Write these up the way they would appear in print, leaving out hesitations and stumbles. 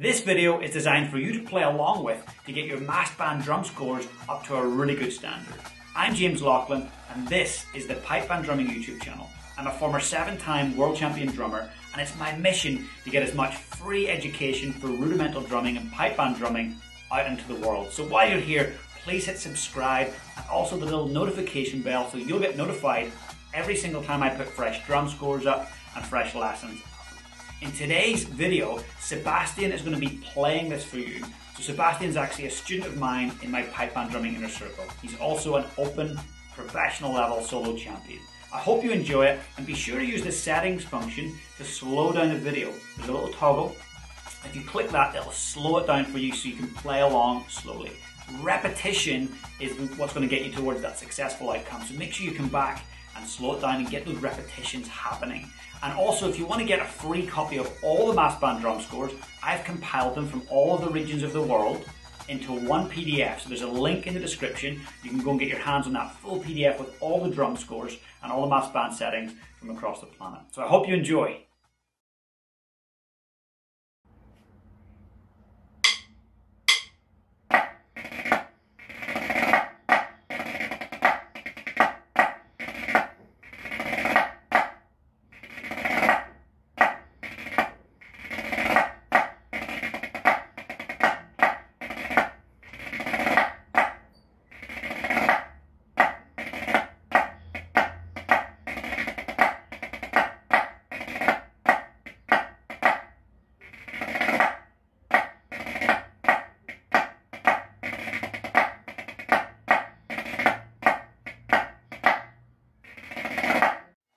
This video is designed for you to play along with to get your mass band drum scores up to a really good standard. I'm James Laughlin and this is the Pipe Band Drumming YouTube channel. I'm a former 7-time world champion drummer and it's my mission to get as much free education for rudimental drumming and pipe band drumming out into the world. So while you're here, please hit subscribe and also the little notification bell so you'll get notified every single time I put fresh drum scores up and fresh lessons. In today's video, Sebastian is going to be playing this for you. So Sebastian's actually a student of mine in my pipe band drumming inner circle. He's also an open, professional level solo champion. I hope you enjoy it and be sure to use the settings function to slow down the video. There's a little toggle. If you click that, it'll slow it down for you so you can play along slowly. Repetition is what's going to get you towards that successful outcome. So make sure you come back and slow it down and get those repetitions happening. And also, if you want to get a free copy of all the mass band drum scores, I've compiled them from all of the regions of the world into one PDF. So there's a link in the description. You can go and get your hands on that full PDF with all the drum scores and all the mass band settings from across the planet. So I hope you enjoy.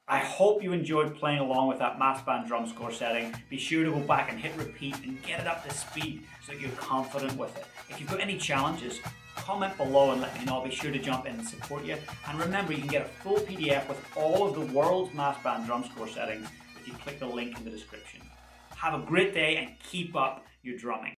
I hope you enjoyed playing along with that mass band drum score setting. Be sure to go back and hit repeat and get it up to speed so that you're confident with it. If you've got any challenges, comment below and let me know. I'll be sure to jump in and support you. And remember, you can get a full PDF with all of the world's mass band drum score settings if you click the link in the description. Have a great day and keep up your drumming.